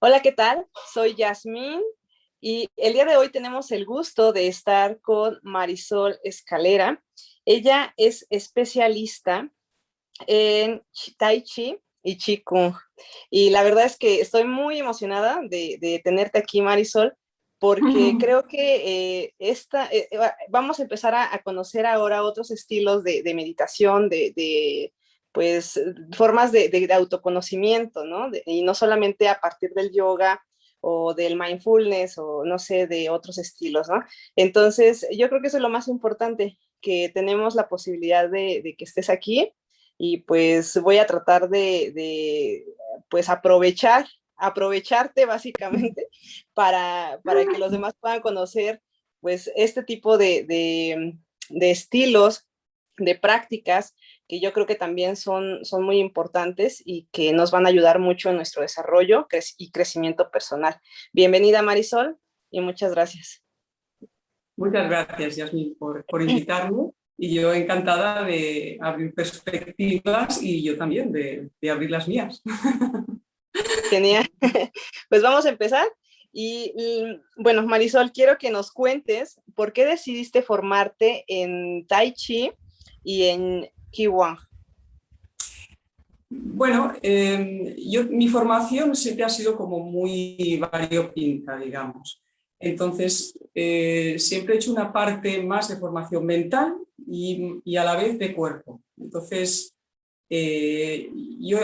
Hola, ¿qué tal? Soy Yasmín y el día de hoy tenemos el gusto de estar con Marisol Escalera. Ella es especialista en Tai Chi y Chi Kung. Y la verdad es que estoy muy emocionada de tenerte aquí, Marisol, porque creo que vamos a empezar a conocer ahora otros estilos de meditación, pues, formas de autoconocimiento, ¿no? Y no solamente a partir del yoga o del mindfulness o no sé, de otros estilos, ¿no? Entonces, yo creo que eso es lo más importante, que tenemos la posibilidad de que estés aquí y pues voy a tratar pues aprovecharte básicamente para que los demás puedan conocer pues este tipo de estilos, de prácticas que yo creo que también son muy importantes y que nos van a ayudar mucho en nuestro desarrollo y crecimiento personal. Bienvenida, Marisol, y muchas gracias. Muchas gracias, Yasmín, por invitarme, y yo encantada de abrir perspectivas y yo también de abrir las mías. Genial. Pues vamos a empezar. Bueno, Marisol, quiero que nos cuentes por qué decidiste formarte en Tai Chi y en Qigong. Bueno, mi formación siempre ha sido como muy variopinta, digamos. Entonces, siempre he hecho una parte más de formación mental y a la vez de cuerpo. Entonces, yo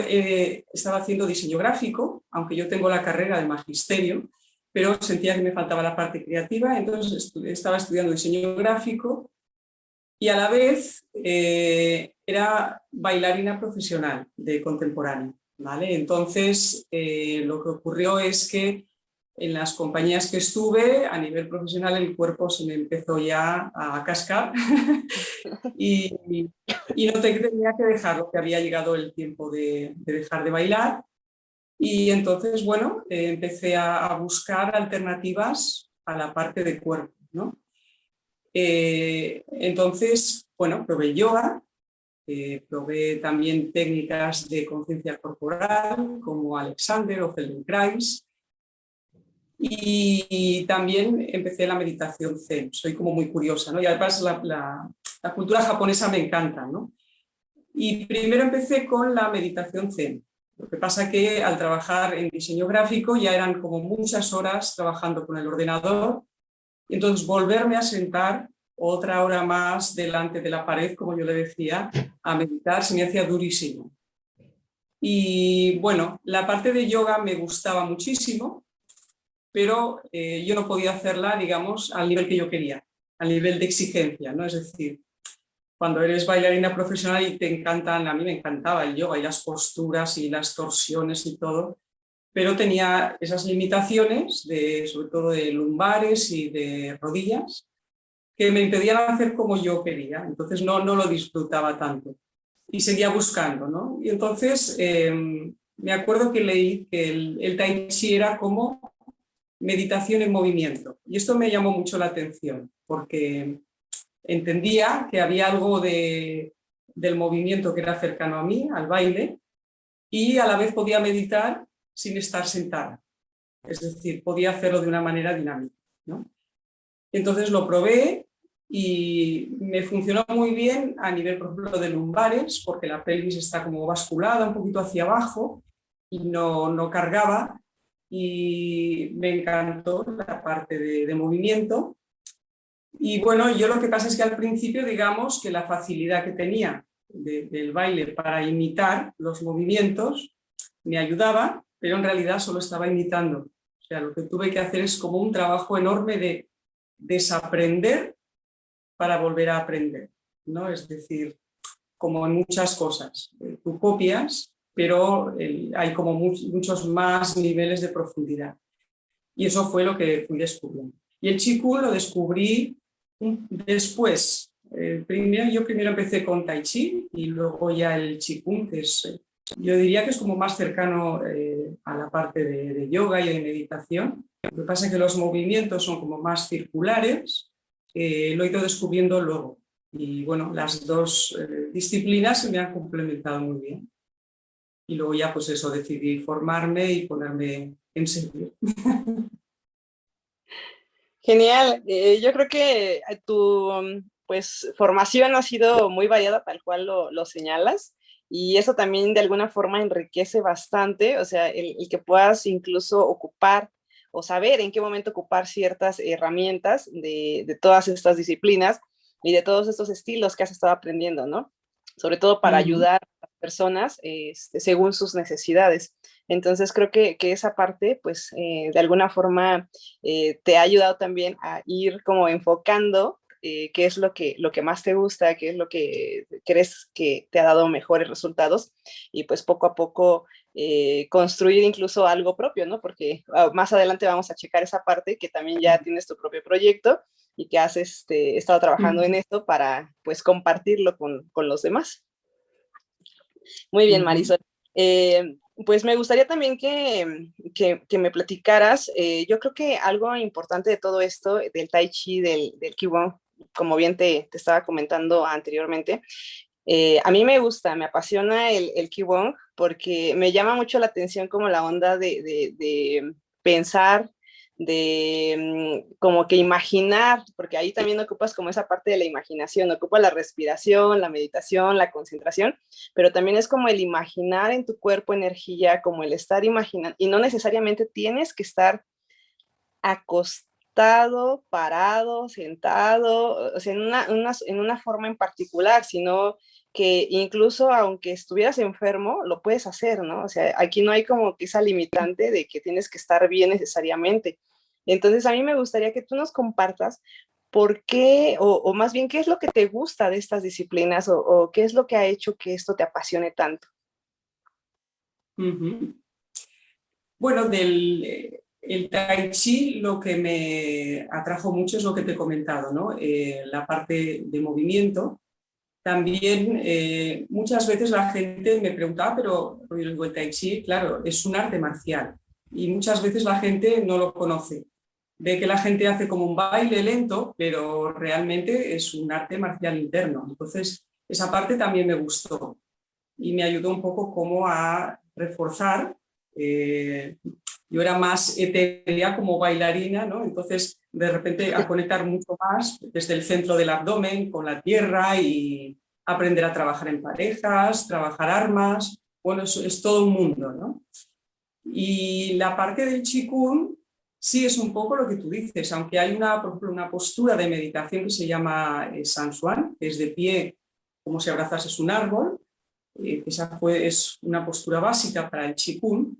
estaba haciendo diseño gráfico, aunque yo tengo la carrera de magisterio, pero sentía que me faltaba la parte creativa, entonces estaba estudiando diseño gráfico y a la vez era bailarina profesional de contemporáneo, ¿vale? Entonces, lo que ocurrió es que en las compañías que estuve, a nivel profesional, el cuerpo se me empezó ya a cascar y, y noté que tenía que dejarlo, que había llegado el tiempo de dejar de bailar. Y entonces, bueno, empecé a buscar alternativas a la parte de cuerpo, ¿no? Entonces, bueno, probé yoga, probé también técnicas de conciencia corporal como Alexander o Feldenkrais, y también empecé la meditación Zen. Soy como muy curiosa, ¿no? Y además la cultura japonesa me encanta, ¿no? Y primero empecé con la meditación Zen. Lo que pasa que al trabajar en diseño gráfico ya eran como muchas horas trabajando con el ordenador, y entonces volverme a sentar otra hora más delante de la pared, como yo le decía, a meditar, se me hacía durísimo. Y bueno, la parte de yoga me gustaba muchísimo, pero yo no podía hacerla, digamos, al nivel que yo quería, al nivel de exigencia, ¿no? Es decir, cuando eres bailarina profesional y te encantan, a mí me encantaba el yoga y las posturas y las torsiones y todo, pero tenía esas limitaciones, sobre todo de lumbares y de rodillas, que me impedían hacer como yo quería, entonces no lo disfrutaba tanto y seguía buscando, ¿no? Y entonces me acuerdo que leí que el Tai Chi era como meditación en movimiento, y esto me llamó mucho la atención porque entendía que había algo del movimiento que era cercano a mí, al baile, y a la vez podía meditar sin estar sentada, es decir, podía hacerlo de una manera dinámica, ¿no? Entonces lo probé y me funcionó muy bien a nivel, por ejemplo, de lumbares, porque la pelvis está como basculada un poquito hacia abajo y no cargaba, y me encantó la parte de movimiento. Y bueno, yo lo que pasa es que al principio, digamos, que la facilidad que tenía del baile para imitar los movimientos me ayudaba, pero en realidad solo estaba imitando. O sea, lo que tuve que hacer es como un trabajo enorme de desaprender para volver a aprender, ¿no? Es decir, como en muchas cosas, tú copias, pero hay como muchos más niveles de profundidad. Y eso fue lo que fui descubriendo. Y el Qigong lo descubrí después. Yo primero empecé con Tai Chi y luego ya el Qigong, que es, yo diría que es como más cercano a la parte de yoga y de meditación. Lo que pasa es que los movimientos son como más circulares, lo he ido descubriendo luego. Y bueno, las dos disciplinas se me han complementado muy bien. Y luego ya pues eso, decidí formarme y ponerme en servir. Genial. Yo creo que tu pues, formación ha sido muy variada, tal cual lo señalas, y eso también de alguna forma enriquece bastante, o sea, el que puedas incluso ocupar o saber en qué momento ocupar ciertas herramientas de todas estas disciplinas y de todos estos estilos que has estado aprendiendo, ¿no? Sobre todo para ayudar a las personas según sus necesidades. Entonces creo que esa parte, pues, de alguna forma te ha ayudado también a ir como enfocando qué es lo que más te gusta, qué es lo que crees que te ha dado mejores resultados y pues poco a poco construir incluso algo propio, ¿no? Porque más adelante vamos a checar esa parte que también ya tienes tu propio proyecto y que has estado trabajando en esto para pues compartirlo con los demás. Muy bien, Marisol. Pues me gustaría también que me platicaras, yo creo que algo importante de todo esto, del Tai Chi, del Qigong, como bien te estaba comentando anteriormente, a mí me gusta, me apasiona el Qigong porque me llama mucho la atención como la onda de pensar, como que imaginar, porque ahí también ocupas como esa parte de la imaginación, ocupa la respiración, la meditación, la concentración, pero también es como el imaginar en tu cuerpo energía, como el estar imaginando, y no necesariamente tienes que estar acostado, parado, sentado, o sea, en una forma en particular, sino que incluso aunque estuvieras enfermo, lo puedes hacer, ¿no? O sea, aquí no hay como que esa limitante de que tienes que estar bien necesariamente. Entonces, a mí me gustaría que tú nos compartas por qué, o más bien, qué es lo que te gusta de estas disciplinas, o qué es lo que ha hecho que esto te apasione tanto. Bueno, el Tai Chi lo que me atrajo mucho es lo que te he comentado, ¿no? La parte de movimiento. También muchas veces la gente me preguntaba, pero yo digo, el Tai Chi, claro, es un arte marcial y muchas veces la gente no lo conoce. Ve que la gente hace como un baile lento, pero realmente es un arte marcial interno. Entonces, esa parte también me gustó y me ayudó un poco como a reforzar. eh, yo era más etérea como bailarina, ¿no? Entonces de repente a conectar mucho más desde el centro del abdomen con la tierra y aprender a trabajar en parejas, trabajar armas, bueno, es todo un mundo, ¿no? Y la parte del Qigong sí es un poco lo que tú dices, aunque hay una, por ejemplo, una postura de meditación que se llama San Swan, que es de pie como si abrazases un árbol, es una postura básica para el Qigong.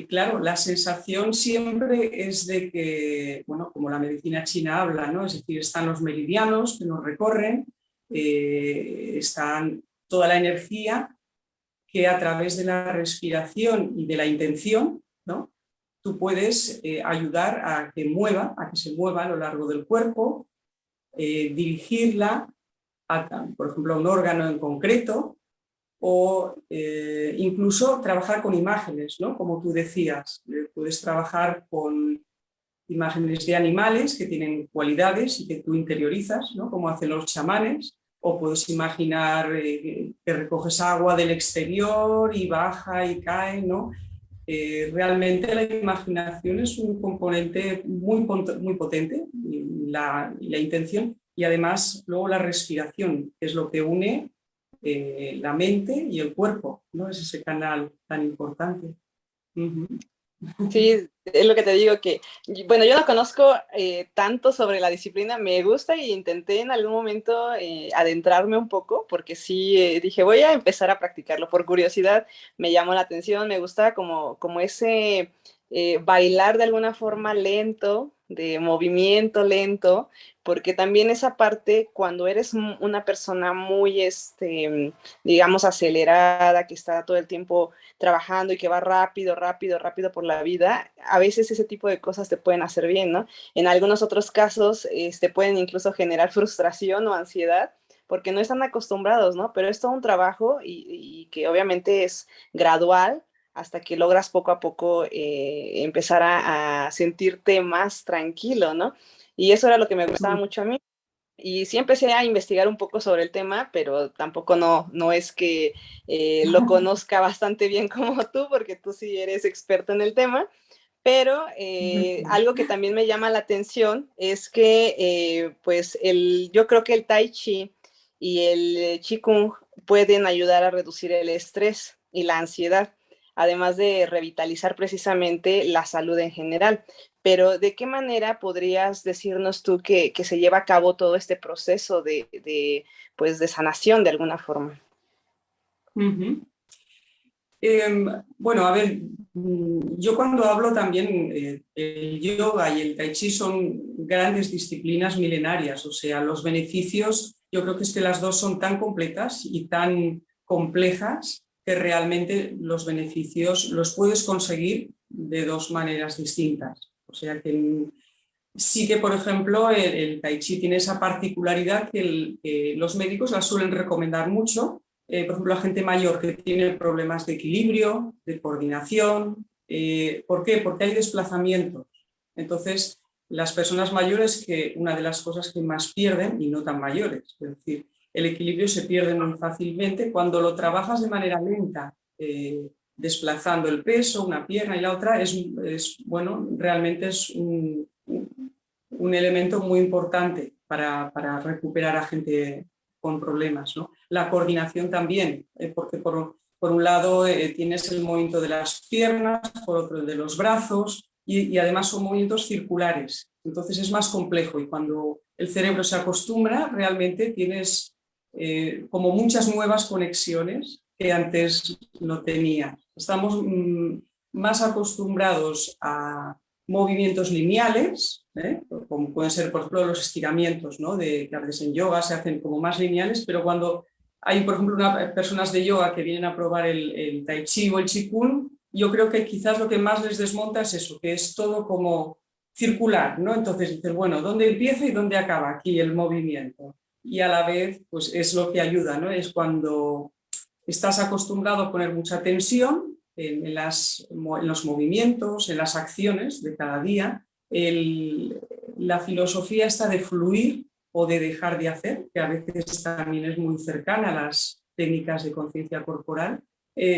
Claro, la sensación siempre es de que, bueno, como la medicina china habla, ¿no? Es decir, están los meridianos que nos recorren, están toda la energía que a través de la respiración y de la intención, ¿no? Tú puedes ayudar a que se mueva a lo largo del cuerpo, dirigirla, por ejemplo, a un órgano en concreto, o incluso trabajar con imágenes, ¿no? Como tú decías, puedes trabajar con imágenes de animales que tienen cualidades y que tú interiorizas, ¿no? Como hacen los chamanes, o puedes imaginar que recoges agua del exterior y baja y cae, ¿no? Realmente la imaginación es un componente muy potente, y la intención, y además luego la respiración, que es lo que une la mente y el cuerpo, ¿no? Es ese canal tan importante. Sí, es lo que te digo que, bueno, yo no conozco tanto sobre la disciplina, me gusta y intenté en algún momento adentrarme un poco, porque sí dije, voy a empezar a practicarlo por curiosidad, me llamó la atención, me gusta como ese bailar de alguna forma lento, de movimiento lento, porque también esa parte, cuando eres una persona muy, digamos, acelerada, que está todo el tiempo trabajando y que va rápido, rápido, rápido por la vida, a veces ese tipo de cosas te pueden hacer bien, ¿no? En algunos otros casos, pueden incluso generar frustración o ansiedad porque no están acostumbrados, ¿no? Pero es todo un trabajo y que obviamente es gradual hasta que logras poco a poco empezar a sentirte más tranquilo, ¿no? Y eso era lo que me gustaba mucho a mí. Y sí empecé a investigar un poco sobre el tema, pero tampoco no es que lo conozca bastante bien como tú, porque tú sí eres experto en el tema. Pero algo que también me llama la atención es que pues yo creo que el Tai Chi y el Qigong pueden ayudar a reducir el estrés y la ansiedad, además de revitalizar precisamente la salud en general. Pero ¿de qué manera podrías decirnos tú que se lleva a cabo todo este proceso pues, de sanación de alguna forma? Ujú. Bueno, a ver, yo cuando hablo también, el yoga y el tai chi son grandes disciplinas milenarias, o sea, los beneficios, yo creo que es que las dos son tan completas y tan complejas que realmente los beneficios los puedes conseguir de dos maneras distintas. O sea que sí que, por ejemplo, el tai chi tiene esa particularidad que los médicos la suelen recomendar mucho. Por ejemplo, la gente mayor que tiene problemas de equilibrio, de coordinación. ¿Por qué? Porque hay desplazamientos. Entonces, las personas mayores, que una de las cosas que más pierden, y no tan mayores, es decir, el equilibrio se pierde muy fácilmente cuando lo trabajas de manera lenta, desplazando el peso, una pierna y la otra, bueno, realmente es un elemento muy importante para recuperar a gente con problemas, ¿no? La coordinación también, porque por un lado tienes el movimiento de las piernas, por otro el de los brazos y además son movimientos circulares. Entonces es más complejo y cuando el cerebro se acostumbra realmente tienes como muchas nuevas conexiones que antes no tenía. Estamos más acostumbrados a movimientos lineales, como pueden ser, por ejemplo, los estiramientos, ¿no? Que a veces en yoga se hacen como más lineales, pero cuando hay, por ejemplo, personas de yoga que vienen a probar el tai chi o el qigong, yo creo que quizás lo que más les desmonta es eso, que es todo como circular, ¿no? Entonces dices, bueno, ¿dónde empieza y dónde acaba aquí el movimiento? Y a la vez, pues es lo que ayuda, ¿no? Es cuando estás acostumbrado a poner mucha tensión en los movimientos, en las acciones de cada día. La filosofía está de fluir o de dejar de hacer, que a veces también es muy cercana a las técnicas de conciencia corporal.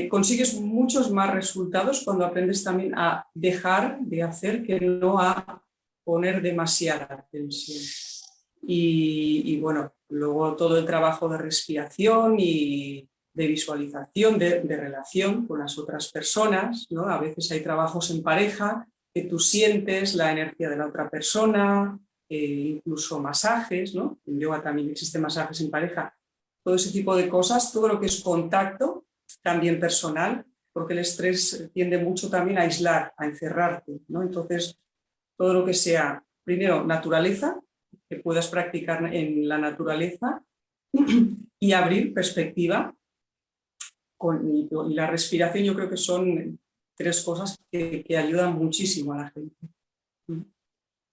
Consigues muchos más resultados cuando aprendes también a dejar de hacer que no a poner demasiada tensión. Y bueno, luego todo el trabajo de respiración y de visualización, de relación con las otras personas, ¿no? A veces hay trabajos en pareja que tú sientes la energía de la otra persona, incluso masajes, ¿no? En yoga también existen masajes en pareja, todo ese tipo de cosas, todo lo que es contacto, también personal, porque el estrés tiende mucho también a aislar, a encerrarte, ¿no? Entonces, todo lo que sea, primero, naturaleza, que puedas practicar en la naturaleza y abrir perspectiva y la respiración, yo creo que son tres cosas que ayudan muchísimo a la gente.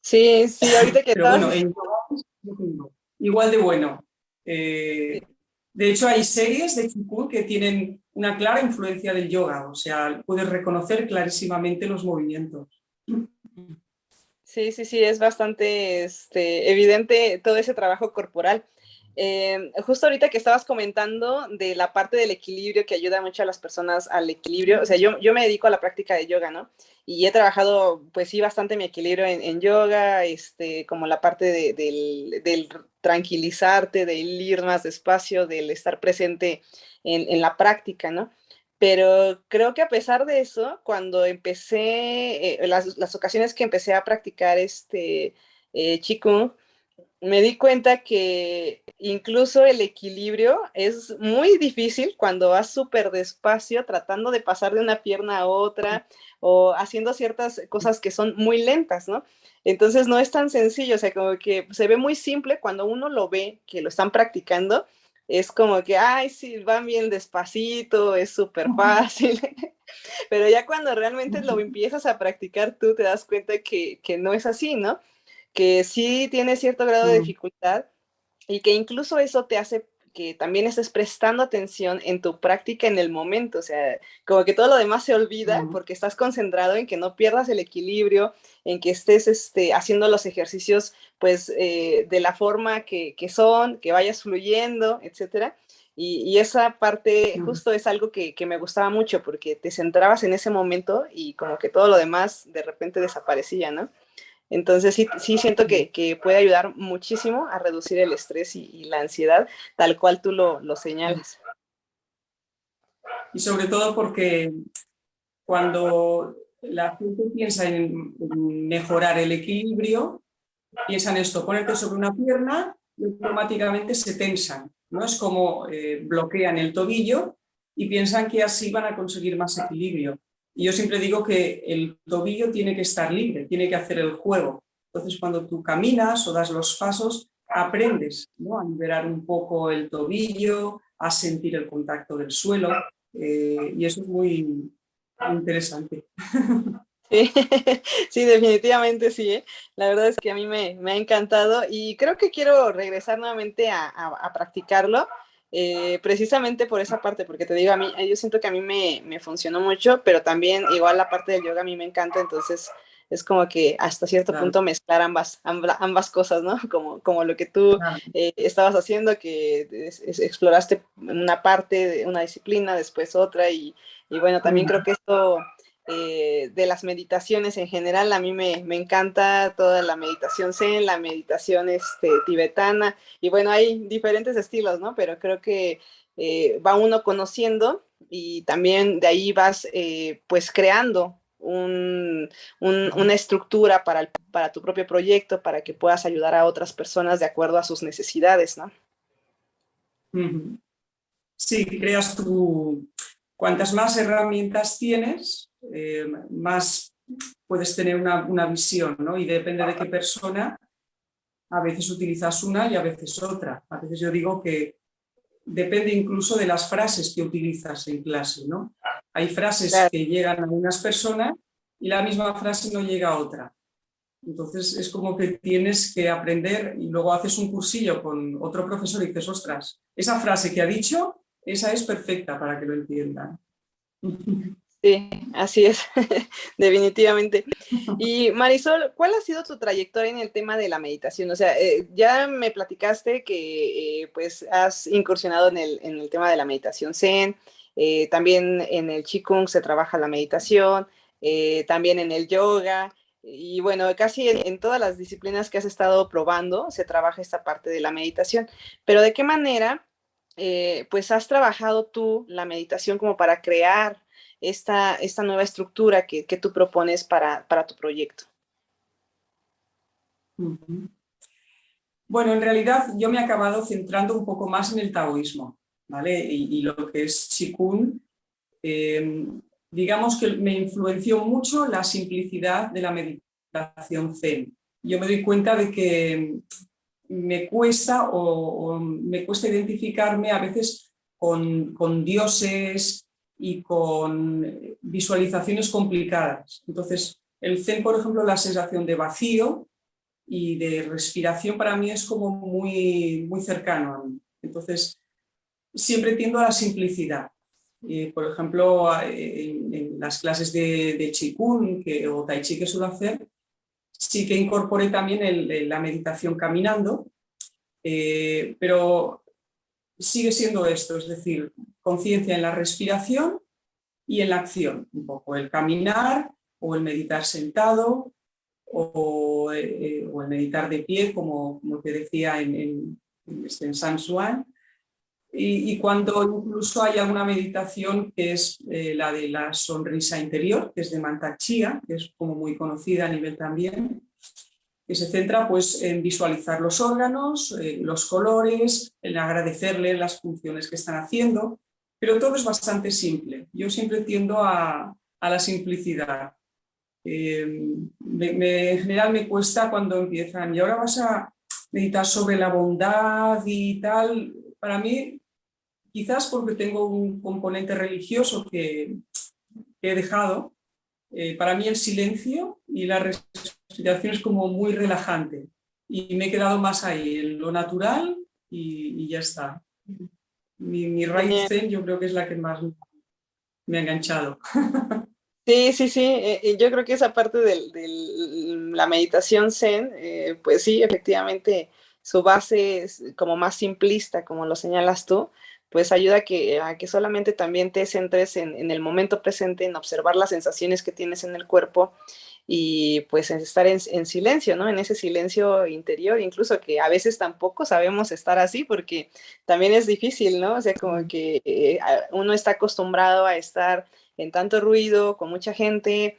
Sí, sí, ahorita que Pero bueno, estabas... en igual de bueno. De hecho, hay series de Qigong que tienen una clara influencia del yoga, o sea, puedes reconocer clarísimamente los movimientos. Sí, sí, sí, es bastante evidente todo ese trabajo corporal. Justo ahorita que estabas comentando de la parte del equilibrio que ayuda mucho a las personas al equilibrio, o sea, yo me dedico a la práctica de yoga, ¿no? Y he trabajado, pues sí, bastante mi equilibrio en yoga, como la parte del tranquilizarte, del ir más despacio, del estar presente en la práctica, ¿no? Pero creo que a pesar de eso, cuando empecé, las ocasiones que empecé a practicar Qigong, me di cuenta que incluso el equilibrio es muy difícil cuando vas súper despacio, tratando de pasar de una pierna a otra o haciendo ciertas cosas que son muy lentas, ¿no? Entonces no es tan sencillo, o sea, como que se ve muy simple cuando uno lo ve, que lo están practicando, es como que, ay, sí, van bien despacito, es súper fácil, pero ya cuando realmente lo empiezas a practicar tú te das cuenta que no es así, ¿no? Que sí tiene cierto grado de dificultad y que incluso eso te hace que también estés prestando atención en tu práctica en el momento, o sea, como que todo lo demás se olvida porque estás concentrado en que no pierdas el equilibrio, en que estés haciendo los ejercicios pues de la forma que son, que vayas fluyendo, etcétera. Y esa parte justo es algo que me gustaba mucho porque te centrabas en ese momento y como que todo lo demás de repente desaparecía, ¿no? Entonces sí siento que puede ayudar muchísimo a reducir el estrés y la ansiedad, tal cual tú lo señalas. Y sobre todo porque cuando la gente piensa en mejorar el equilibrio, piensa en esto, ponerte sobre una pierna y automáticamente se tensan, ¿no? Es como bloquean el tobillo y piensan que así van a conseguir más equilibrio. Y yo siempre digo que el tobillo tiene que estar libre, tiene que hacer el juego. Entonces, cuando tú caminas o das los pasos, aprendes, ¿no?, a liberar un poco el tobillo, a sentir el contacto del suelo, y eso es muy, muy interesante. Sí, sí, definitivamente sí, ¿eh? La verdad es que a mí me ha encantado y creo que quiero regresar nuevamente a practicarlo, precisamente por esa parte, porque te digo, a mí, yo siento que a mí me funcionó mucho, pero también igual la parte del yoga a mí me encanta, entonces es como que hasta cierto punto mezclar ambas cosas, ¿no? Como lo que tú estabas haciendo, que exploraste una parte, una disciplina, después otra, y bueno, también creo que esto de las meditaciones en general, a mí me encanta toda la meditación zen, la meditación tibetana, y bueno, hay diferentes estilos, ¿no? Pero creo que va uno conociendo y también de ahí vas pues creando una estructura para tu propio proyecto, para que puedas ayudar a otras personas de acuerdo a sus necesidades, ¿no? Sí, creas tu... Cuantas más herramientas tienes, más puedes tener una visión, ¿no? Y depende de qué persona, a veces utilizas una y a veces otra. A veces yo digo que depende incluso de las frases que utilizas en clase, ¿no? Hay frases que llegan a unas personas y la misma frase no llega a otra. Entonces es como que tienes que aprender y luego haces un cursillo con otro profesor y dices, ostras, esa frase que ha dicho, esa es perfecta para que lo entiendan. Sí, así es, definitivamente. Y Marisol, ¿cuál ha sido tu trayectoria en el tema de la meditación? O sea, ya me platicaste que pues has incursionado en el tema de la meditación Zen, también en el Qigong se trabaja la meditación, también en el yoga, y bueno, casi en todas las disciplinas que has estado probando se trabaja esta parte de la meditación. Pero ¿de qué manera pues has trabajado tú la meditación como para crear esta nueva estructura que tú propones para tu proyecto? Bueno, en realidad yo me he acabado centrando un poco más en el taoísmo, ¿vale? Y lo que es Qigong, digamos que me influenció mucho la simplicidad de la meditación Zen. Yo me doy cuenta de que me cuesta o me cuesta identificarme a veces con dioses y con visualizaciones complicadas. Entonces, el Zen, por ejemplo, la sensación de vacío y de respiración para mí es como muy, muy cercano a mí. Entonces, siempre tiendo a la simplicidad. Por ejemplo, en las clases de Qigong o Tai Chi que suelo hacer, sí que incorporé también la meditación caminando, pero sigue siendo esto, es decir, conciencia en la respiración y en la acción, un poco el caminar o el meditar sentado o el meditar de pie, como te decía en San Juan. Y cuando incluso hay alguna meditación que es la de la sonrisa interior, que es de Mantak Chia, que es como muy conocida a nivel también, que se centra pues, en visualizar los órganos, los colores, en agradecerle las funciones que están haciendo, pero todo es bastante simple. Yo siempre tiendo a la simplicidad. En general me cuesta cuando empiezan, y ahora vas a meditar sobre la bondad y tal. Para mí, quizás porque tengo un componente religioso que he dejado, para mí el silencio y la respiración es como muy relajante y me he quedado más ahí, en lo natural y ya está. Mi raíz Genial. zen yo creo que es la que más me ha enganchado. Sí, sí, sí, yo creo que esa parte de la meditación zen, pues sí, efectivamente, su base es como más simplista, como lo señalas tú, pues ayuda a que solamente también te centres en el momento presente, en observar las sensaciones que tienes en el cuerpo y pues en estar en silencio, ¿no? En ese silencio interior, incluso que a veces tampoco sabemos estar así porque también es difícil, ¿no? O sea, como que uno está acostumbrado a estar en tanto ruido, con mucha gente,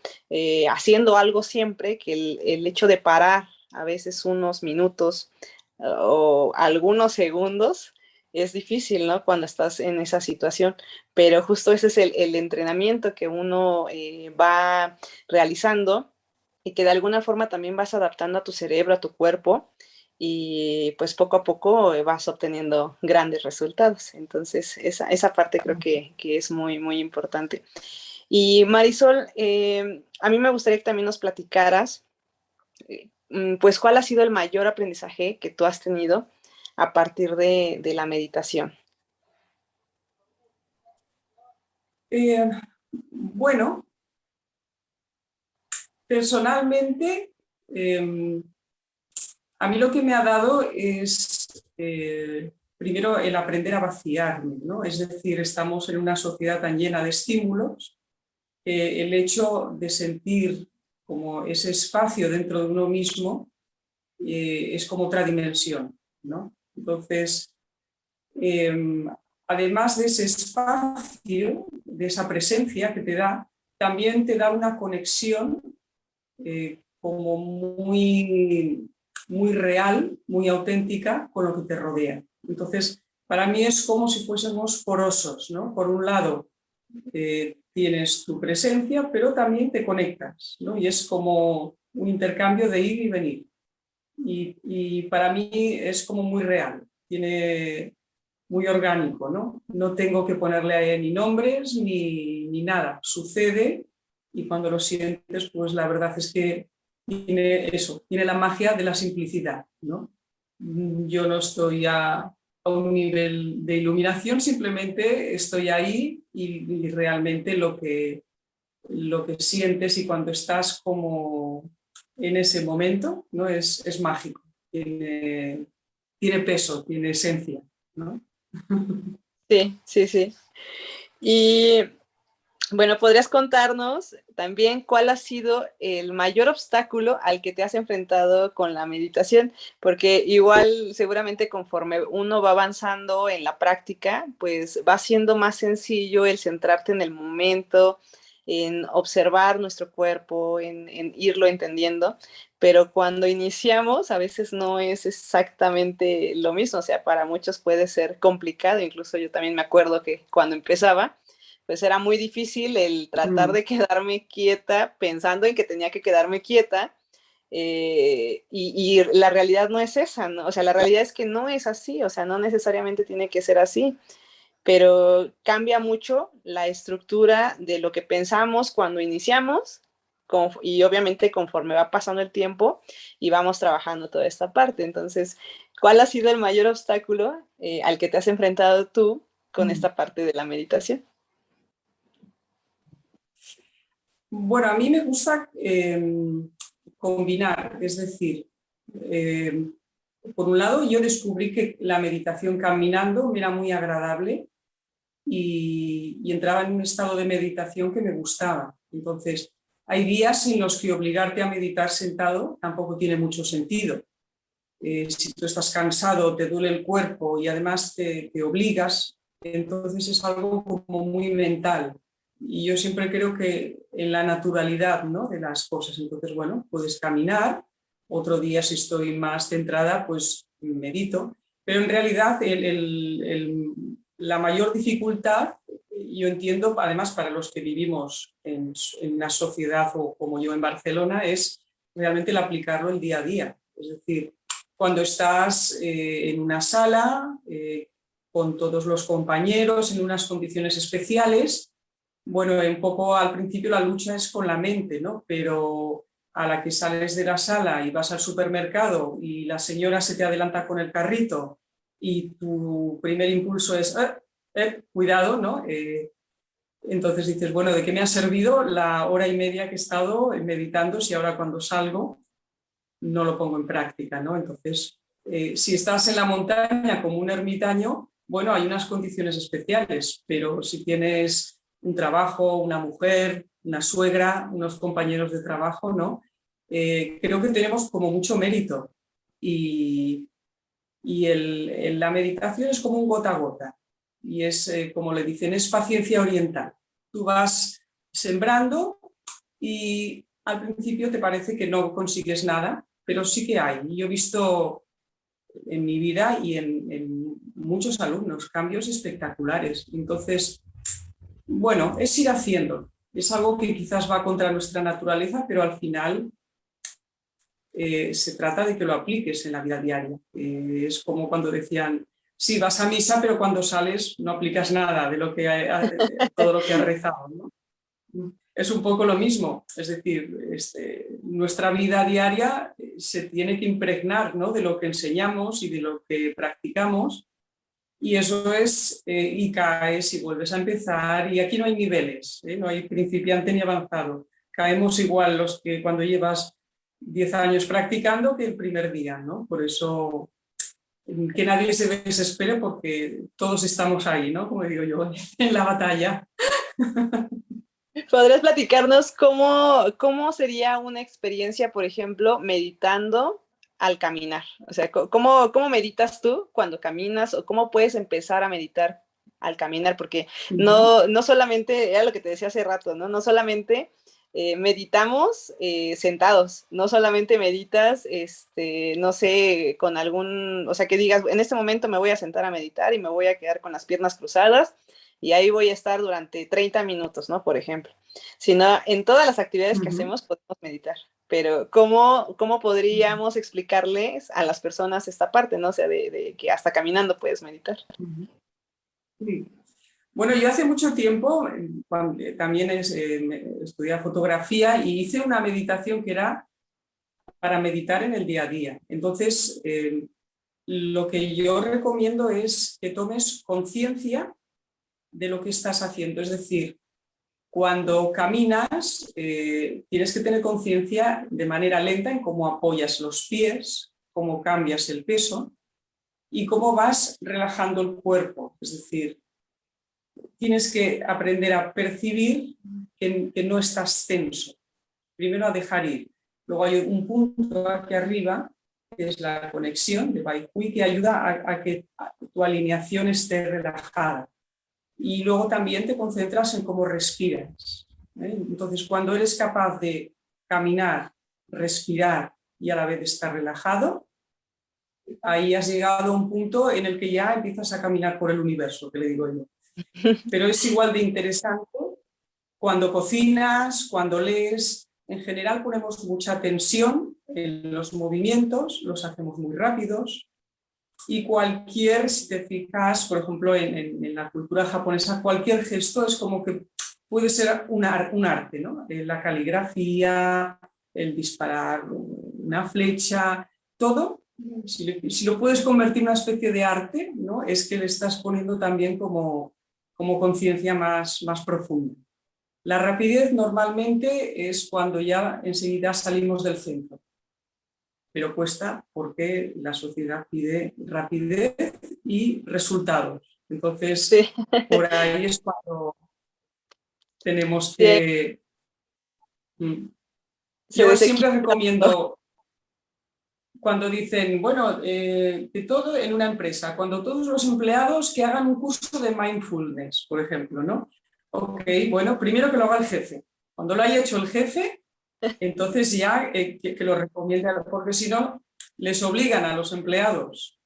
haciendo algo siempre, que el hecho de parar a veces unos minutos o algunos segundos es difícil, ¿no? Cuando estás en esa situación, pero justo ese es el entrenamiento que uno va realizando y que de alguna forma también vas adaptando a tu cerebro, a tu cuerpo, y pues poco a poco vas obteniendo grandes resultados. Entonces, esa parte creo que es muy, muy importante. Y Marisol, a mí me gustaría que también nos platicaras, pues, ¿cuál ha sido el mayor aprendizaje que tú has tenido a partir de la meditación? Eh, bueno, personalmente, a mí lo que me ha dado es, primero, el aprender a vaciarme, ¿no? Es decir, estamos en una sociedad tan llena de estímulos, el hecho de sentir como ese espacio dentro de uno mismo es como otra dimensión, ¿no? Entonces, además de ese espacio, de esa presencia que te da, también te da una conexión como muy real, muy auténtica con lo que te rodea. Entonces, para mí es como si fuésemos porosos, ¿no? Por un lado, tienes tu presencia, pero también te conectas, ¿no? Y es como un intercambio de ir y venir. Y para mí es como muy real, tiene muy orgánico, ¿no? No tengo que ponerle ni nombres ni nada, sucede y cuando lo sientes, pues la verdad es que tiene eso, tiene la magia de la simplicidad, ¿no? Yo no estoy a un nivel de iluminación, simplemente estoy ahí y realmente lo que sientes y cuando estás como en ese momento, ¿no? Es mágico, tiene peso, tiene esencia, ¿no? Sí, sí, sí. Y bueno, ¿podrías contarnos también cuál ha sido el mayor obstáculo al que te has enfrentado con la meditación? Porque igual seguramente conforme uno va avanzando en la práctica, pues va siendo más sencillo el centrarte en el momento, en observar nuestro cuerpo, en irlo entendiendo, pero cuando iniciamos a veces no es exactamente lo mismo, o sea, para muchos puede ser complicado, incluso yo también me acuerdo que cuando empezaba, pues era muy difícil el tratar Mm. de quedarme quieta pensando en que tenía que quedarme quieta, y la realidad no es esa, ¿no? O sea, la realidad es que no es así, o sea, no necesariamente tiene que ser así, pero cambia mucho la estructura de lo que pensamos cuando iniciamos y obviamente conforme va pasando el tiempo y vamos trabajando toda esta parte. Entonces, ¿cuál ha sido el mayor obstáculo al que te has enfrentado tú con Mm. esta parte de la meditación? Bueno, a mí me gusta combinar, es decir, eh, por un lado yo descubrí que la meditación caminando me era muy agradable y entraba en un estado de meditación que me gustaba. Entonces, hay días en los que obligarte a meditar sentado tampoco tiene mucho sentido. Si tú estás cansado, te duele el cuerpo y además te obligas, entonces es algo como muy mental. Y yo siempre creo que en la naturalidad, ¿no?, de las cosas. Entonces, bueno, puedes caminar, otro día si estoy más centrada, pues medito. Pero en realidad la mayor dificultad, yo entiendo, además para los que vivimos en una sociedad o como yo en Barcelona, es realmente el aplicarlo el día a día. Es decir, cuando estás en una sala con todos los compañeros en unas condiciones especiales, bueno, un poco al principio la lucha es con la mente, ¿no? Pero a la que sales de la sala y vas al supermercado y la señora se te adelanta con el carrito y tu primer impulso es, cuidado, ¿no? Entonces dices, bueno, ¿de qué me ha servido la hora y media que he estado meditando si ahora cuando salgo no lo pongo en práctica, ¿no? Entonces, si estás en la montaña como un ermitaño, bueno, hay unas condiciones especiales, pero si tienes un trabajo, una mujer, una suegra, unos compañeros de trabajo, ¿no? Creo que tenemos como mucho mérito y, la meditación es como un gota a gota y es, como le dicen, es paciencia oriental. Tú vas sembrando y al principio te parece que no consigues nada, pero sí que hay. Yo he visto en mi vida y en muchos alumnos cambios espectaculares. Entonces, bueno, es ir haciendo. Es algo que quizás va contra nuestra naturaleza, pero al final se trata de que lo apliques en la vida diaria. Es como cuando decían, sí, vas a misa, pero cuando sales no aplicas nada de lo que todo lo que has rezado, ¿no? Es un poco lo mismo, es decir, nuestra vida diaria se tiene que impregnar, ¿no?, de lo que enseñamos y de lo que practicamos, y eso es, y caes y vuelves a empezar, y aquí no hay niveles, no hay principiante ni avanzado. Caemos igual los que cuando llevas 10 años practicando que el primer día, ¿no? Por eso que nadie se desespere porque todos estamos ahí, ¿no? Como digo yo, en la batalla. ¿Podrías platicarnos cómo sería una experiencia, por ejemplo, meditando al caminar? O sea, ¿cómo meditas tú cuando caminas o cómo puedes empezar a meditar al caminar? Porque no solamente, era lo que te decía hace rato, ¿no? No solamente meditamos sentados, no solamente meditas, no sé, con algún, o sea, que digas, en este momento me voy a sentar a meditar y me voy a quedar con las piernas cruzadas y ahí voy a estar durante 30 minutos, ¿no? Por ejemplo. Sino en todas las actividades que hacemos podemos meditar. Pero ¿cómo podríamos explicarles a las personas esta parte, ¿no? O sea, de que hasta caminando puedes meditar. Sí. Bueno, yo hace mucho tiempo también estudié fotografía y hice una meditación que era para meditar en el día a día. Entonces, lo que yo recomiendo es que tomes conciencia de lo que estás haciendo. Es decir, cuando caminas, tienes que tener conciencia de manera lenta en cómo apoyas los pies, cómo cambias el peso y cómo vas relajando el cuerpo. Es decir, tienes que aprender a percibir que no estás tenso. Primero a dejar ir. Luego hay un punto aquí arriba, que es la conexión de Bai Hui, que ayuda a que tu alineación esté relajada. Y luego también te concentras en cómo respiras. Entonces, cuando eres capaz de caminar, respirar y a la vez estar relajado, ahí has llegado a un punto en el que ya empiezas a caminar por el universo, que le digo yo. Pero es igual de interesante cuando cocinas, cuando lees. En general ponemos mucha tensión en los movimientos, los hacemos muy rápidos y si te fijas, por ejemplo, en la cultura japonesa, cualquier gesto es como que puede ser un arte, ¿no? La caligrafía, el disparar una flecha, todo, si lo puedes convertir en una especie de arte, ¿no?, es que le estás poniendo también como conciencia más profunda. La rapidez normalmente es cuando ya enseguida salimos del centro, pero cuesta porque la sociedad pide rapidez y resultados. Entonces, Sí. por ahí es cuando tenemos Sí, que... se Yo siempre desequilibra. recomiendo, cuando dicen, bueno, que todo en una empresa, cuando todos los empleados que hagan un curso de mindfulness, por ejemplo, ¿no? Ok, bueno, primero que lo haga el jefe. Cuando lo haya hecho el jefe, entonces ya que lo recomiende, porque si no, les obligan a los empleados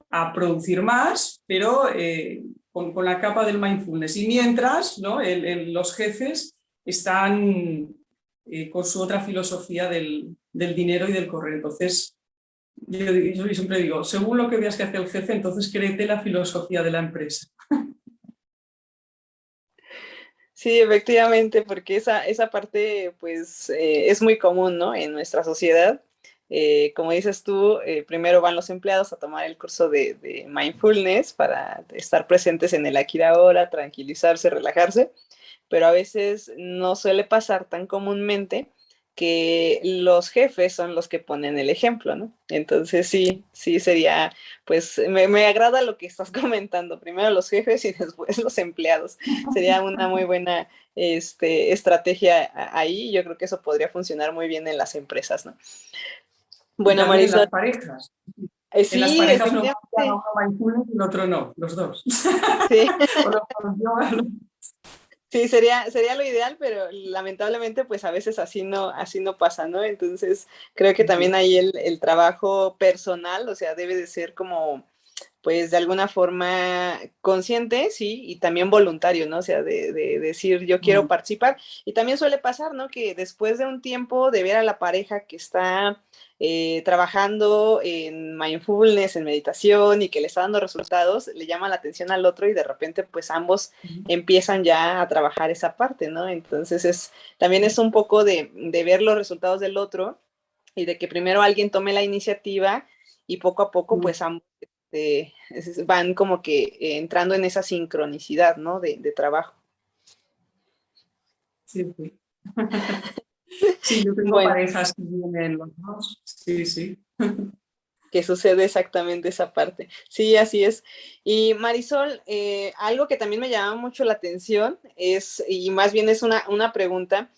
a producir más, pero con la capa del mindfulness. Y mientras, ¿no?, los jefes están con su otra filosofía del dinero y del correr. Entonces, yo siempre digo, según lo que veas que hace el jefe, entonces créete la filosofía de la empresa. Sí, efectivamente, porque esa parte, pues, es muy común, ¿no?, en nuestra sociedad, como dices tú, primero van los empleados a tomar el curso de mindfulness para estar presentes en el aquí y ahora, tranquilizarse, relajarse, pero a veces no suele pasar tan comúnmente que los jefes son los que ponen el ejemplo, ¿no? Entonces sí sería, pues me agrada lo que estás comentando, primero los jefes y después los empleados, sería una muy buena estrategia ahí, yo creo que eso podría funcionar muy bien en las empresas, ¿no? Y Bueno, también en Marisol, las parejas. En las sí, parejas no que haga definitivamente, uno mindfulness y el otro no, los dos. sí. O los yoga, Sí, sería lo ideal, pero lamentablemente pues a veces así no pasa, ¿no? Entonces creo que también ahí el trabajo personal, o sea, debe de ser como pues de alguna forma consciente, sí, y también voluntario, ¿no? O sea, de decir yo quiero participar. Y también suele pasar, ¿no? Que después de un tiempo de ver a la pareja que está trabajando en mindfulness, en meditación y que le está dando resultados, le llama la atención al otro y de repente pues ambos empiezan ya a trabajar esa parte, ¿no? Entonces también es un poco de ver los resultados del otro y de que primero alguien tome la iniciativa y poco a poco pues ambos van como que entrando en esa sincronicidad, ¿no? De trabajo. sí, sí. Sí, yo tengo Bueno, parejas que vienen los dos. Sí, sí. que sucede exactamente esa parte. Sí, así es. Y Marisol, algo que también me llama mucho la atención es, y más bien es una pregunta,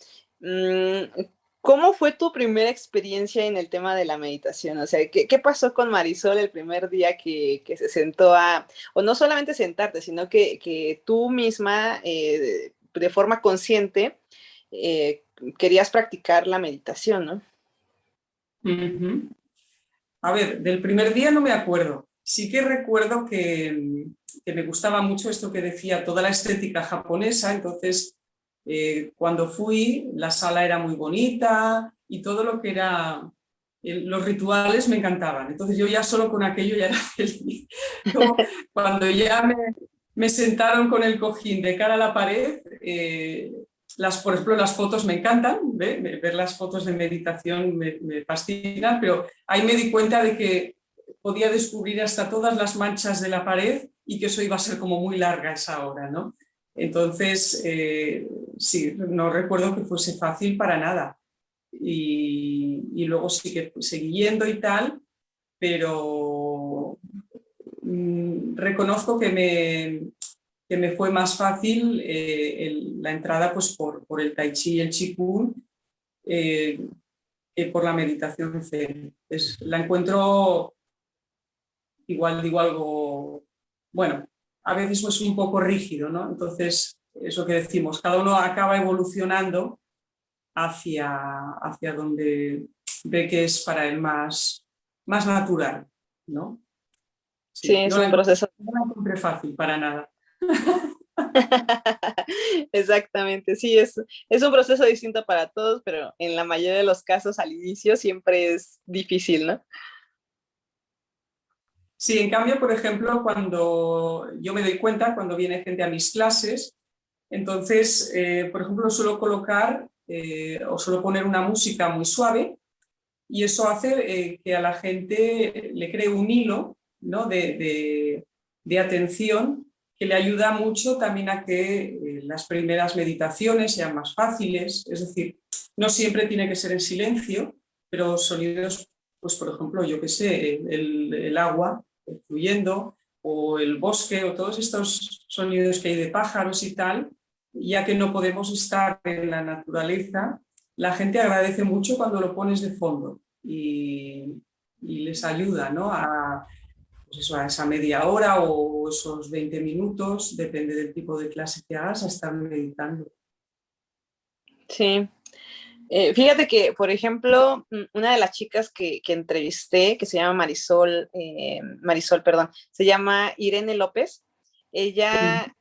¿cómo fue tu primera experiencia en el tema de la meditación? O sea, ¿qué pasó con Marisol el primer día que se sentó o no solamente sentarte, sino que tú misma, de forma consciente, querías practicar la meditación, ¿no? Ujú. A ver, del primer día no me acuerdo. Sí que recuerdo que me gustaba mucho esto que decía toda la estética japonesa, entonces cuando fui la sala era muy bonita y todo lo que era los rituales me encantaban. Entonces yo ya solo con aquello ya era feliz. Como cuando ya me sentaron con el cojín de cara a la pared, por ejemplo, las fotos me encantan, ver las fotos de meditación me fascinan, pero ahí me di cuenta de que podía descubrir hasta todas las manchas de la pared y que eso iba a ser como muy larga esa hora, ¿no? Entonces, sí, no recuerdo que fuese fácil para nada. Y luego sí que seguí yendo y tal, pero reconozco que me fue más fácil la entrada pues, por el tai chi y el qigong eh, que por la meditación zen. La encuentro, igual digo algo, bueno, a veces es un poco rígido, ¿no? Entonces, eso que decimos, cada uno acaba evolucionando hacia donde ve que es para él más natural, ¿no? Sí, Sí, es un proceso. no la encontré fácil para nada. Exactamente, sí, es un proceso distinto para todos, pero en la mayoría de los casos al inicio siempre es difícil, ¿no? Sí, en cambio, por ejemplo, cuando yo me doy cuenta, cuando viene gente a mis clases, entonces, por ejemplo, suelo colocar o suelo poner una música muy suave y eso hace que a la gente le cree un hilo, ¿no? de atención que le ayuda mucho también a que las primeras meditaciones sean más fáciles, es decir, no siempre tiene que ser en silencio, pero sonidos, pues por ejemplo, yo qué sé, el agua fluyendo o el bosque o todos estos sonidos que hay de pájaros y tal, ya que no podemos estar en la naturaleza, la gente agradece mucho cuando lo pones de fondo y les ayuda, ¿no? Pues eso, a esa media hora o esos 20 minutos, depende del tipo de clase que hagas, a estar meditando. Sí. Fíjate que, por ejemplo, una de las chicas que entrevisté, que se llama Marisol, perdón, se llama Irene López, ella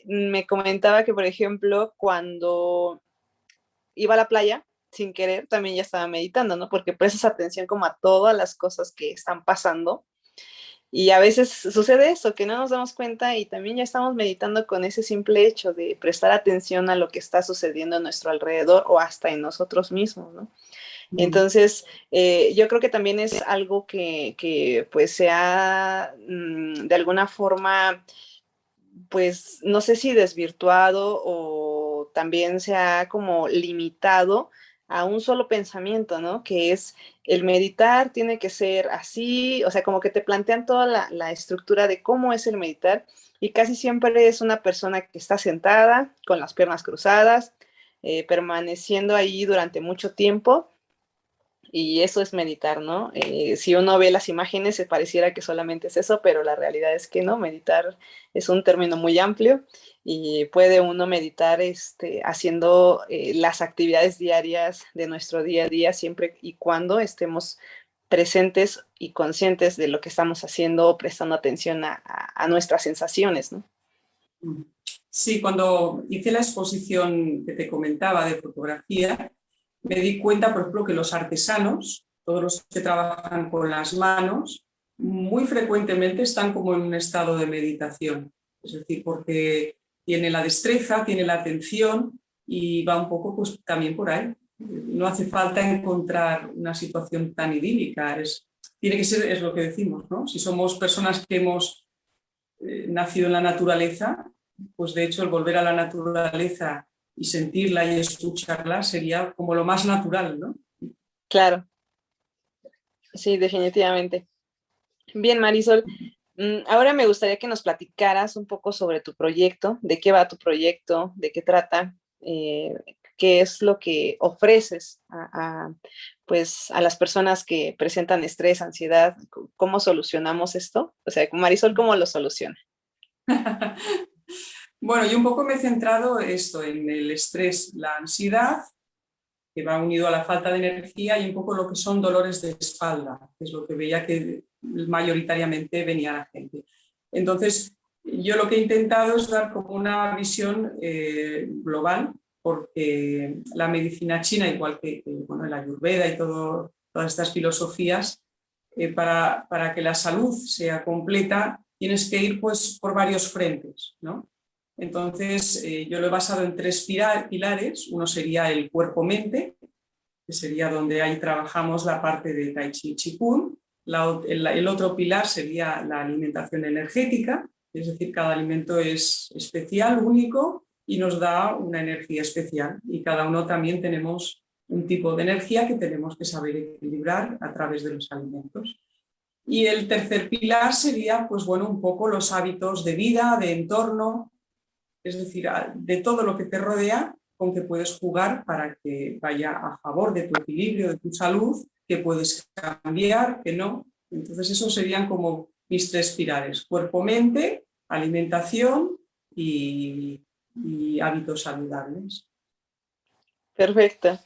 me comentaba que, por ejemplo, cuando iba a la playa, sin querer, también ya estaba meditando, ¿no? Porque prestas atención como a todas las cosas que están pasando. Y a veces sucede eso, que no nos damos cuenta y también ya estamos meditando con ese simple hecho de prestar atención a lo que está sucediendo a nuestro alrededor o hasta en nosotros mismos, ¿no? Entonces, yo creo que también es algo que pues se ha de alguna forma, pues no sé si desvirtuado o también se ha como limitado a un solo pensamiento, ¿no? Que es el meditar tiene que ser así, o sea, como que te plantean toda la estructura de cómo es el meditar y casi siempre es una persona que está sentada con las piernas cruzadas, permaneciendo ahí durante mucho tiempo y eso es meditar, ¿no? Si uno ve las imágenes, se pareciera que solamente es eso, pero la realidad es que no, meditar es un término muy amplio y puede uno meditar haciendo las actividades diarias de nuestro día a día, siempre y cuando estemos presentes y conscientes de lo que estamos haciendo o prestando atención a nuestras sensaciones, ¿no? Sí, cuando hice la exposición que te comentaba de fotografía, me di cuenta, por ejemplo, que los artesanos, todos los que trabajan con las manos, muy frecuentemente están como en un estado de meditación. Es decir, porque tiene la destreza, tiene la atención y va un poco pues, también por ahí. No hace falta encontrar una situación tan idílica. Tiene que ser, es lo que decimos, ¿no? Si somos personas que hemos nacido en la naturaleza, pues de hecho el volver a la naturaleza y sentirla y escucharla sería como lo más natural, ¿no? Claro, sí, definitivamente. Bien, Marisol, ahora me gustaría que nos platicaras un poco sobre tu proyecto, de qué va tu proyecto, de qué trata, qué es lo que ofreces pues, a las personas que presentan estrés, ansiedad, cómo solucionamos esto. O sea, Marisol, ¿cómo lo soluciona? Bueno, yo un poco me he centrado esto en el estrés, la ansiedad, que va unido a la falta de energía y un poco lo que son dolores de espalda, que es lo que veía que mayoritariamente venía la gente. Entonces, yo lo que he intentado es dar como una visión global, porque la medicina china, igual que bueno, la Ayurveda y todas estas filosofías, para que la salud sea completa, tienes que ir pues, por varios frentes, ¿no? Entonces, yo lo he basado en tres pilares. Uno sería el cuerpo-mente, que sería donde ahí trabajamos la parte de Tai Chi Qigong. El otro pilar sería la alimentación energética, es decir, cada alimento es especial, único y nos da una energía especial. Y cada uno también tenemos un tipo de energía que tenemos que saber equilibrar a través de los alimentos. Y el tercer pilar sería, pues bueno, un poco los hábitos de vida, de entorno, es decir, de todo lo que te rodea, con que puedes jugar para que vaya a favor de tu equilibrio, de tu salud, que puedes cambiar, que no. Entonces, esos serían como mis tres pilares: cuerpo-mente, alimentación y hábitos saludables. Perfecto.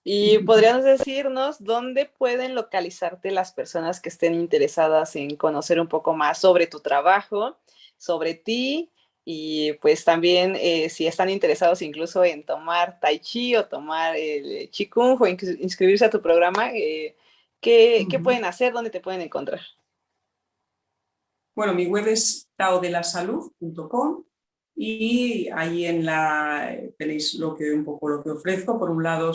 ¿Y podrías decirnos dónde pueden localizarte las personas que estén interesadas en conocer un poco más sobre tu trabajo, sobre ti y pues también si están interesados incluso en tomar Tai Chi o tomar el Qigong o inscribirse a tu programa, ¿qué pueden hacer? ¿Dónde te pueden encontrar? Bueno, mi web es taodelasalud.com y ahí tenéis un poco lo que ofrezco. Por un lado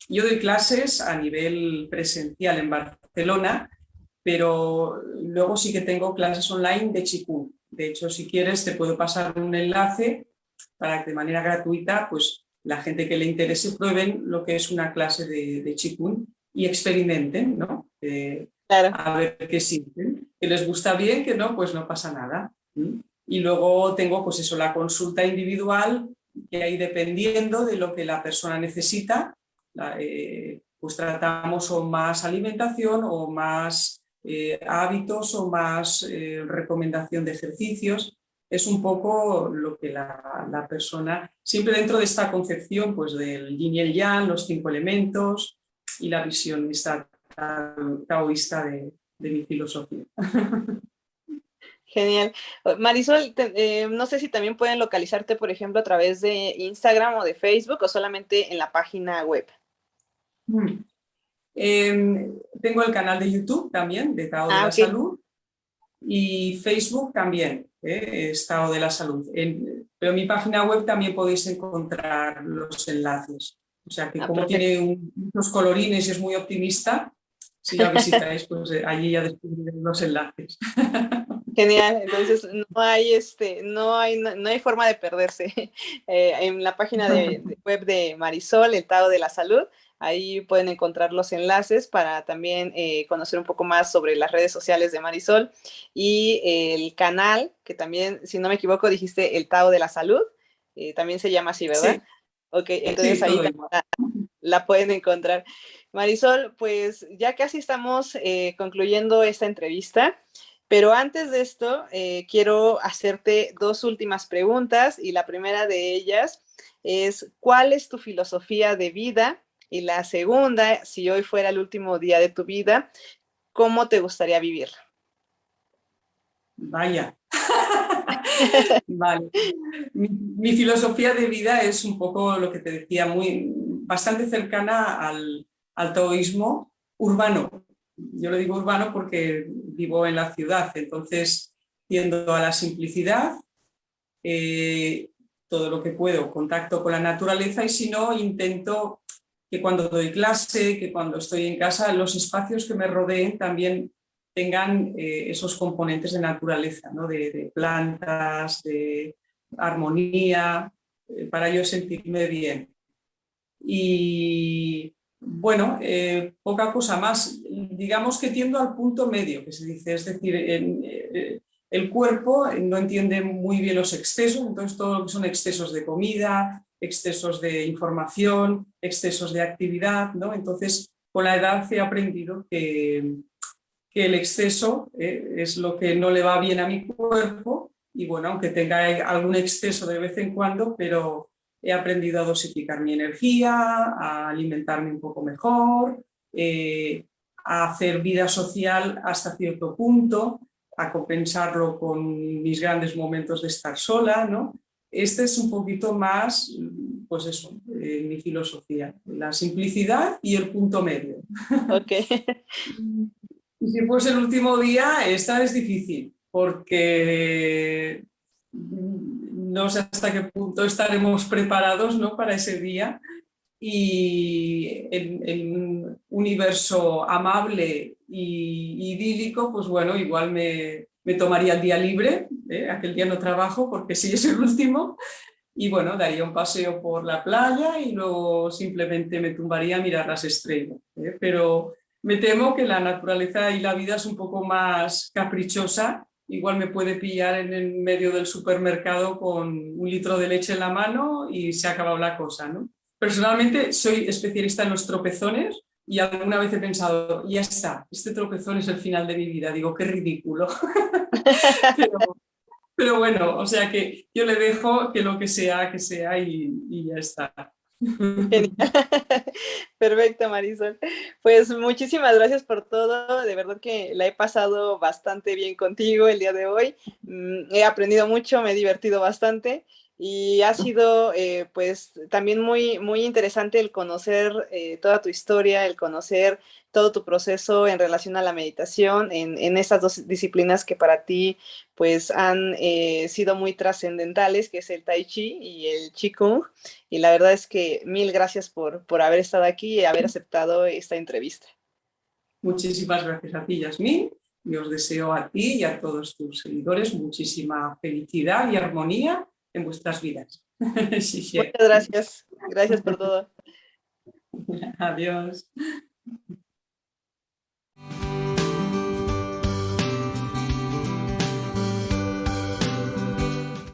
yo doy clases a nivel presencial en Barcelona, pero luego sí que tengo clases online de Qigong. De hecho, si quieres, te puedo pasar un enlace para que de manera gratuita, pues la gente que le interese prueben lo que es una clase de Qigong y experimenten, ¿no? Claro. A ver qué sienten. Que les gusta bien, que no, pues no pasa nada. Y luego tengo, pues eso, la consulta individual, que ahí dependiendo de lo que la persona necesita, pues tratamos o más alimentación o más hábitos o más recomendación de ejercicios. Es un poco lo que la persona, siempre dentro de esta concepción pues del yin y el yang, los 5 elementos y la visión esta taoísta de mi filosofía. Genial. Marisol, no sé si también pueden localizarte, por ejemplo, a través de Instagram o de Facebook o solamente en la página web. Tengo el canal de YouTube también, de Tao de la Ok. Salud, y Facebook también, Estado de la Salud. Pero en mi página web también podéis encontrar los enlaces. O sea que Ah, como perfecto. tiene muchos colorines y es muy optimista, si la visitáis, pues allí ya descubriréis los enlaces. Genial, entonces no hay forma de perderse. En la página web de Marisol, el Tao de la Salud, ahí pueden encontrar los enlaces para también conocer un poco más sobre las redes sociales de Marisol y el canal, que también, si no me equivoco, dijiste el Tao de la Salud, también se llama así, ¿verdad? Sí, Ok, entonces sí, ahí todo también igual. la pueden encontrar. Marisol, pues ya casi estamos concluyendo esta entrevista, pero antes de esto quiero hacerte dos últimas preguntas y la primera de ellas es, ¿cuál es tu filosofía de vida? Y la segunda, si hoy fuera el último día de tu vida, ¿cómo te gustaría vivir? Vaya. Vale. Mi filosofía de vida es un poco lo que te decía, bastante cercana al taoísmo urbano. Yo lo digo urbano porque vivo en la ciudad, entonces tiendo a la simplicidad, eh, todo lo que puedo, contacto con la naturaleza y si no, intento que cuando doy clase, que cuando estoy en casa, los espacios que me rodeen también tengan esos componentes de naturaleza, ¿no? De plantas, de armonía, para yo sentirme bien. Y bueno, poca cosa más. Digamos que tiendo al punto medio, que se dice, es decir, el cuerpo no entiende muy bien los excesos, entonces todo lo que son excesos de comida, excesos de información, excesos de actividad, ¿no? Entonces, con la edad he aprendido que el exceso es lo que no le va bien a mi cuerpo y bueno, aunque tenga algún exceso de vez en cuando, pero he aprendido a dosificar mi energía, a alimentarme un poco mejor, a hacer vida social hasta cierto punto, a compensarlo con mis grandes momentos de estar sola, ¿no? Este es un poquito más, pues eso, mi filosofía, la simplicidad y el punto medio. Ok. Y si fuese el último día, esta es difícil, porque no sé hasta qué punto estaremos preparados, ¿no? Para ese día. Y en un universo amable y idílico, pues bueno, igual me tomaría el día libre, ¿eh? Aquel día no trabajo porque sí es el último, y bueno, daría un paseo por la playa y luego simplemente me tumbaría a mirar las estrellas, ¿eh? Pero me temo que la naturaleza y la vida es un poco más caprichosa. Igual me puede pillar en el medio del supermercado con un litro de leche en la mano y se ha acabado la cosa, ¿no? Personalmente soy especialista en los tropezones y alguna vez he pensado, ya está, este tropezón es el final de mi vida. Digo, qué ridículo. Pero, pero bueno, o sea que yo le dejo que sea y ya está. Genial. Perfecto, Marisol. Pues muchísimas gracias por todo. De verdad que la he pasado bastante bien contigo el día de hoy. He aprendido mucho, me he divertido bastante y ha sido pues también muy, muy interesante el conocer toda tu historia, el conocer todo tu proceso en relación a la meditación en estas dos disciplinas que para ti pues han sido muy trascendentales, que es el Tai Chi y el Qigong. Y la verdad es que mil gracias por haber estado aquí y haber aceptado esta entrevista. Muchísimas gracias a ti, Yasmín. Y os deseo a ti y a todos tus seguidores muchísima felicidad y armonía en vuestras vidas. Sí, sí. Muchas gracias. Gracias por todo. Adiós.